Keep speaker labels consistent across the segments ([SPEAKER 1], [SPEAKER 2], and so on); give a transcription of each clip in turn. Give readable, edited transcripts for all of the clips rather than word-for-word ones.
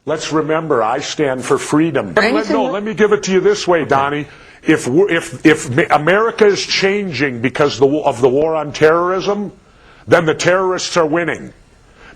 [SPEAKER 1] Let's remember, I stand for freedom.
[SPEAKER 2] Let
[SPEAKER 1] me give it to you this way, Donnie. If America is changing because of the war on terrorism, then the terrorists are winning.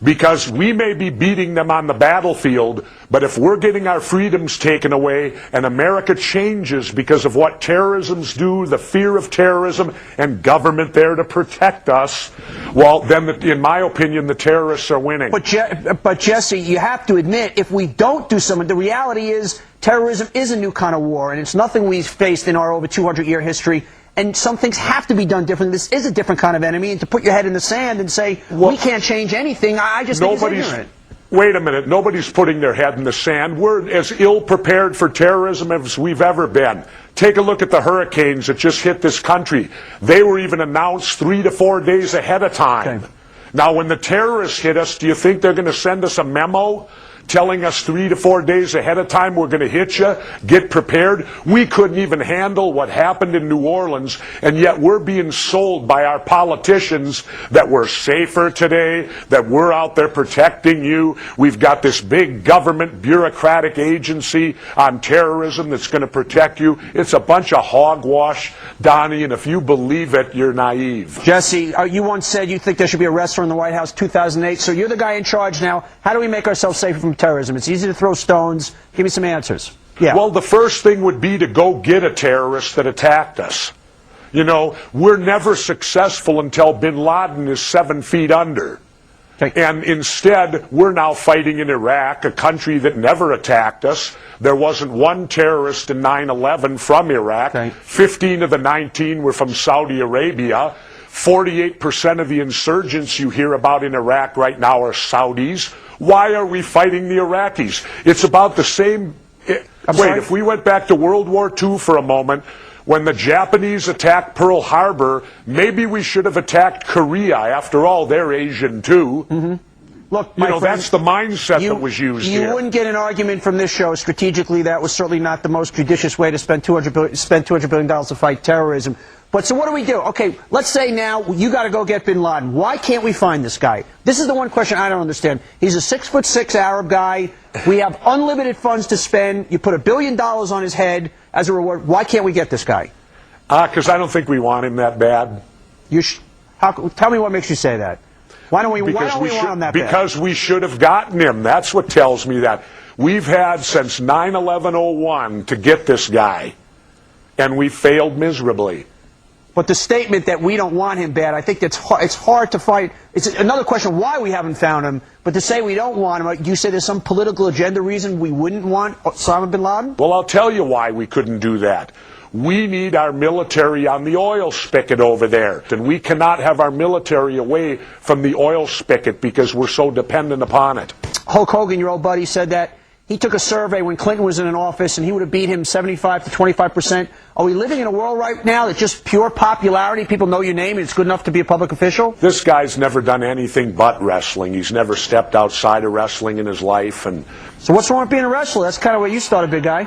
[SPEAKER 1] Because we may be beating them on the battlefield, but if we're getting our freedoms taken away and America changes because of what terrorisms do, the fear of terrorism and government there to protect us, well, then, in my opinion, the terrorists are winning.
[SPEAKER 2] But Jesse, you have to admit, if we don't do something, the reality is terrorism is a new kind of war, and it's nothing we've faced in our over 200-year history. And some things have to be done differently. This is a different kind of enemy, and to put your head in the sand and say, we can't change anything, I just think it's ignorant.
[SPEAKER 1] Wait a minute. Nobody's putting their head in the sand. We're as ill-prepared for terrorism as we've ever been. Take a look at the hurricanes that just hit this country. They were even announced 3 to 4 days ahead of time. Okay. Now, when the terrorists hit us, do you think they're going to send us a memo telling us 3 to 4 days ahead of time we're going to hit you? Get prepared. We couldn't even handle what happened in New Orleans, and yet we're being sold by our politicians that we're safer today, that we're out there protecting you. We've got this big government bureaucratic agency on terrorism that's going to protect you. It's a bunch of hogwash, Donnie, and if you believe it, you're naive.
[SPEAKER 2] Jesse, you once said you think there should be a wrestler in the White House 2008, so you're the guy in charge now. How do we make ourselves safer from terrorism? It's easy to throw stones. Give me some answers. Yeah.
[SPEAKER 1] Well, the first thing would be to go get a terrorist that attacked us. You know, we're never successful until bin Laden is 7 feet under. Okay. And instead, we're now fighting in Iraq, a country that never attacked us. There wasn't one terrorist in 9/11 from Iraq. Okay. 15 of the 19 were from Saudi Arabia. 48% of the insurgents you hear about in Iraq right now are Saudis. Why are we fighting the Iraqis? It's about the same. Wait, if we went back to World War II for a moment, when the Japanese attacked Pearl Harbor, maybe we should have attacked Korea. After all, they're Asian too.
[SPEAKER 2] Mm-hmm. Look,
[SPEAKER 1] my friend, that's the mindset that was used here.
[SPEAKER 2] You wouldn't get an argument from this show. Strategically, that was certainly not the most judicious way to spend $200 billion to fight terrorism. But so what do we do? Okay, let's say now you got to go get bin Laden. Why can't we find this guy? This is the one question I don't understand. He's a 6'6" Arab guy. We have unlimited funds to spend. You put $1 billion on his head as a reward. Why can't we get this guy?
[SPEAKER 1] Because I don't think we want him that bad.
[SPEAKER 2] Tell me what makes you say that. Why don't we want him that bad?
[SPEAKER 1] Because we should have gotten him. That's what tells me that. We've had since 9/11/01 to get this guy, and we failed miserably.
[SPEAKER 2] But the statement that we don't want him bad, I think it's hard to fight. It's another question why we haven't found him. But to say we don't want him, you say there's some political agenda reason we wouldn't want Osama bin Laden?
[SPEAKER 1] Well, I'll tell you why we couldn't do that. We need our military on the oil spigot over there. And we cannot have our military away from the oil spigot because we're so dependent upon it.
[SPEAKER 2] Hulk Hogan, your old buddy, said that. He took a survey when Clinton was in an office, and he would have beat him 75 to 25%. Are we living in a world right now that's just pure popularity? People know your name, and it's good enough to be a public official?
[SPEAKER 1] This guy's never done anything but wrestling. He's never stepped outside of wrestling in his life. And
[SPEAKER 2] so what's wrong with being a wrestler? That's kind of where you started, big guy.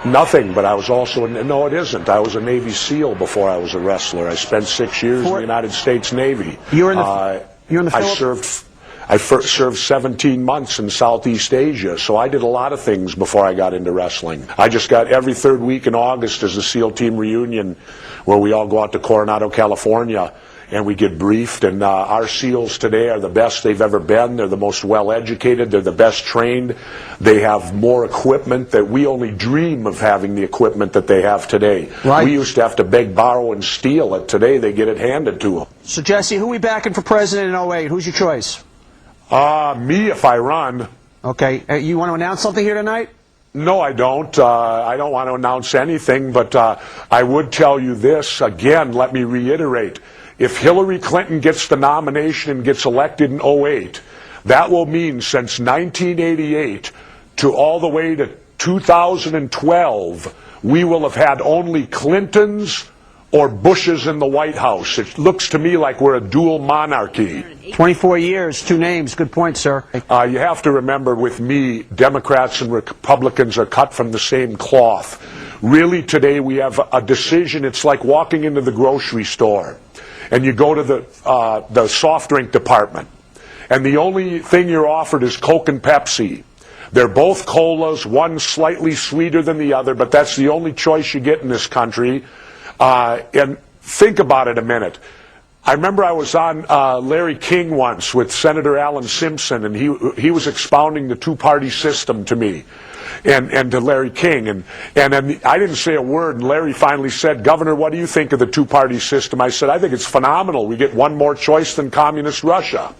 [SPEAKER 1] Nothing, but I was also, no, it isn't. I was a Navy SEAL before I was a wrestler. I spent 6 years in the United States Navy.
[SPEAKER 2] You're in the Philippines?
[SPEAKER 1] I served 17 months in Southeast Asia, so I did a lot of things before I got into wrestling. I just got every third week in August as a SEAL team reunion where we all go out to Coronado, California, and we get briefed. And our SEALs today are the best they've ever been. They're the most well-educated. They're the best trained. They have more equipment that we only dream of having the equipment that they have today. Right. We used to have to beg, borrow, and steal it. Today they get it handed to them.
[SPEAKER 2] So, Jesse, who are we backing for president in 08? Who's your choice?
[SPEAKER 1] Me if I run.
[SPEAKER 2] Okay. You want to announce something here tonight?
[SPEAKER 1] No, I don't. I don't want to announce anything, but I would tell you this. Again, let me reiterate. If Hillary Clinton gets the nomination and gets elected in 08, that will mean since 1988 to all the way to 2012, we will have had only Clintons or Bushes in the White House. It looks to me like we're a dual monarchy.
[SPEAKER 2] 24 years, 2 names. Good point, sir.
[SPEAKER 1] You have to remember with me, Democrats and Republicans are cut from the same cloth. Really, today we have a decision. It's like walking into the grocery store, and you go to the soft drink department, and the only thing you're offered is Coke and Pepsi. They're both colas, one slightly sweeter than the other, but that's the only choice you get in this country. And think about it a minute. I remember I was on Larry King once with Senator Alan Simpson, and he was expounding the two-party system to me and to Larry King. And I didn't say a word, and Larry finally said, "Governor, what do you think of the two-party system?" I said, "I think it's phenomenal. We get one more choice than communist Russia."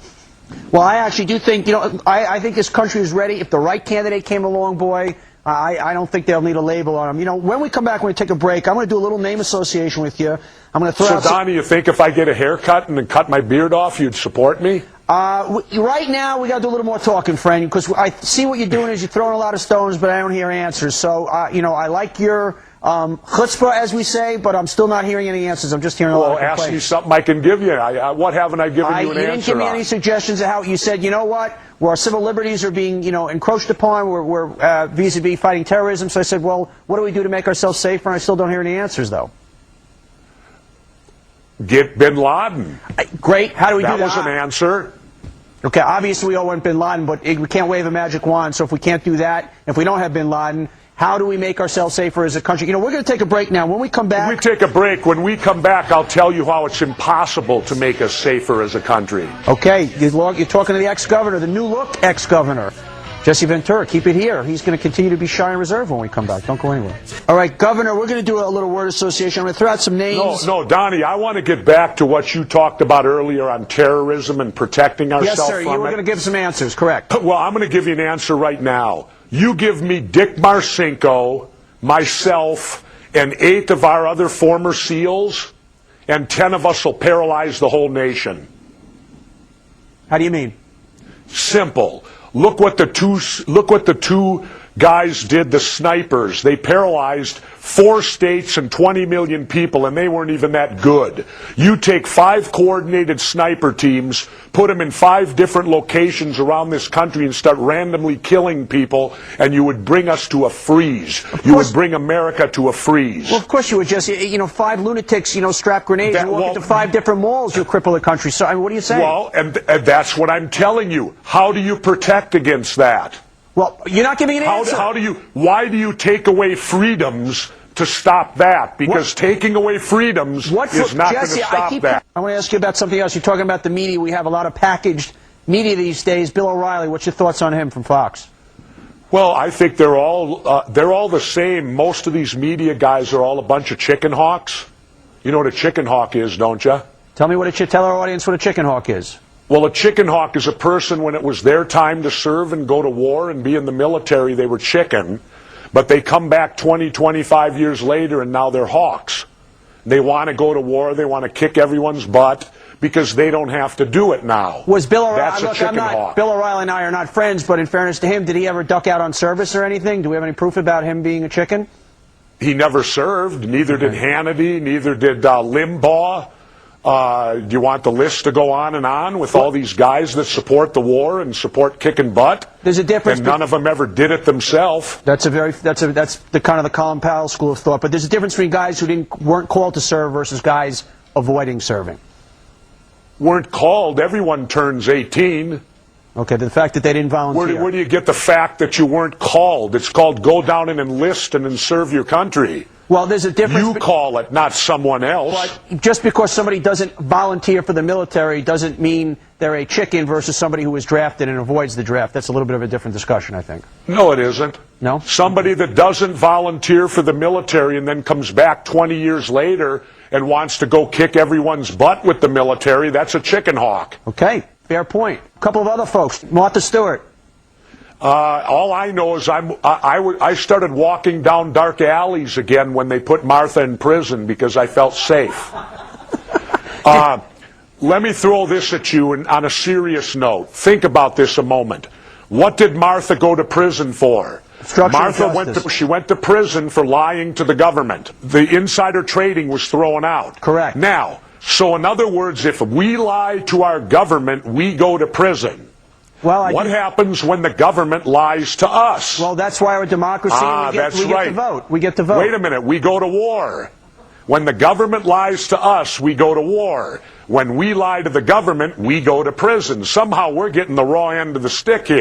[SPEAKER 2] Well, I actually do think, I think this country is ready. If the right candidate came along, boy, I don't think they'll need a label on them. When we come back, we're going to take a break. I'm going to do a little name association with you. I'm going to throw out.
[SPEAKER 1] So, Donnie, you think if I get a haircut and then cut my beard off, you'd support me?
[SPEAKER 2] Right now, we got to do a little more talking, friend, because I see what you're doing is you're throwing a lot of stones, but I don't hear answers. So, I like your chutzpah, as we say, but I'm still not hearing any answers. I'm just hearing a lot of complaints.
[SPEAKER 1] Well, ask me something I can give you. What haven't I given you an answer on?
[SPEAKER 2] You didn't give me any suggestions of how you said, you know what, where our civil liberties are being, encroached upon, we're vis-a-vis fighting terrorism. So I said, well, what do we do to make ourselves safer? And I still don't hear any answers, though.
[SPEAKER 1] Get bin Laden.
[SPEAKER 2] Great. How do we do that?
[SPEAKER 1] That was an answer.
[SPEAKER 2] Okay, obviously we all want bin Laden, but we can't wave a magic wand. So if we can't do that, if we don't have bin Laden, how do we make ourselves safer as a country? We're going to take a break now. When we come back...
[SPEAKER 1] We take a break. When we come back, I'll tell you how it's impossible to make us safer as a country.
[SPEAKER 2] Okay, you're talking to the ex-governor, the new look ex-governor, Jesse Ventura. Keep it here. He's going to continue to be shy and reserved when we come back. Don't go anywhere. All right, Governor, we're going to do a little word association. I'm going to throw out some names.
[SPEAKER 1] No, Donnie, I want to get back to what you talked about earlier on terrorism and protecting ourselves from it.
[SPEAKER 2] Yes, sir. You were going to give some answers, correct.
[SPEAKER 1] Well, I'm going to give you an answer right now. You give me Dick Marcinko, myself, and 8 of our other former SEALs, and 10 of us will paralyze the whole nation.
[SPEAKER 2] How do you mean?
[SPEAKER 1] Simple. Look what the two guys did, the snipers. They paralyzed 4 states and 20 million people, and they weren't even that good. You take 5 coordinated sniper teams, put them in 5 different locations around this country and start randomly killing people, and you would bring us to a freeze. You would bring America to a freeze.
[SPEAKER 2] Well, of course you would, Jesse. 5 lunatics, strap grenades and walk into 5 different malls, you'll cripple the country. So, what are you saying?
[SPEAKER 1] Well, and that's what I'm telling you. How do you protect against that?
[SPEAKER 2] Well, you're not giving an answer.
[SPEAKER 1] Why do you take away freedoms to stop that? Because taking away freedoms is not going to stop that.
[SPEAKER 2] I want to ask you about something else. You're talking about the media. We have a lot of packaged media these days. Bill O'Reilly, what's your thoughts on him from Fox?
[SPEAKER 1] Well, I think they're all the same. Most of these media guys are all a bunch of chicken hawks. You know what a chicken hawk is, don't you?
[SPEAKER 2] Tell our audience what a chicken hawk is.
[SPEAKER 1] Well, a chicken hawk is a person when it was their time to serve and go to war and be in the military, they were chicken, but they come back 20, 25 years later and now they're hawks. They want to go to war, they want to kick everyone's butt because they don't have to do it now.
[SPEAKER 2] Was Bill O'Reilly,
[SPEAKER 1] That's a chicken hawk.
[SPEAKER 2] Bill O'Reilly and I are not friends, but in fairness to him, did he ever duck out on service or anything? Do we have any proof about him being a chicken?
[SPEAKER 1] He never served, neither did Hannity, neither did Limbaugh. Do you want the list to go on with all these guys that support the war and support kicking butt?
[SPEAKER 2] There's a difference.
[SPEAKER 1] And none of them ever did it themselves.
[SPEAKER 2] That's the kind of the Colin Powell school of thought. But there's a difference between guys who weren't called to serve versus guys avoiding serving.
[SPEAKER 1] Weren't called. Everyone turns 18.
[SPEAKER 2] Okay, the fact that they didn't volunteer.
[SPEAKER 1] Where do you get the fact that you weren't called? It's called go down and enlist and then serve your country.
[SPEAKER 2] Well, there's a difference.
[SPEAKER 1] You call it, not someone else.
[SPEAKER 2] But just because somebody doesn't volunteer for the military doesn't mean they're a chicken versus somebody who is drafted and avoids the draft. That's a little bit of a different discussion, I think.
[SPEAKER 1] No, it isn't.
[SPEAKER 2] No?
[SPEAKER 1] Somebody that doesn't volunteer for the military and then comes back 20 years later and wants to go kick everyone's butt with the military, that's a chicken hawk.
[SPEAKER 2] Okay, fair point. A couple of other folks. Martha Stewart.
[SPEAKER 1] All I know is I started walking down dark alleys again when they put Martha in prison because I felt safe. Let me throw this at you on a serious note. Think about this a moment. What did Martha go to prison for? Martha went to prison for lying to the government. The insider trading was thrown out.
[SPEAKER 2] Correct.
[SPEAKER 1] Now, so in other words, if we lie to our government, we go to prison.
[SPEAKER 2] Well,
[SPEAKER 1] what happens when the government lies to us?
[SPEAKER 2] Well, that's why we're a democracy and we get to vote. We get to vote.
[SPEAKER 1] Wait a minute, we go to war. When the government lies to us, we go to war. When we lie to the government, we go to prison. Somehow we're getting the raw end of the stick here.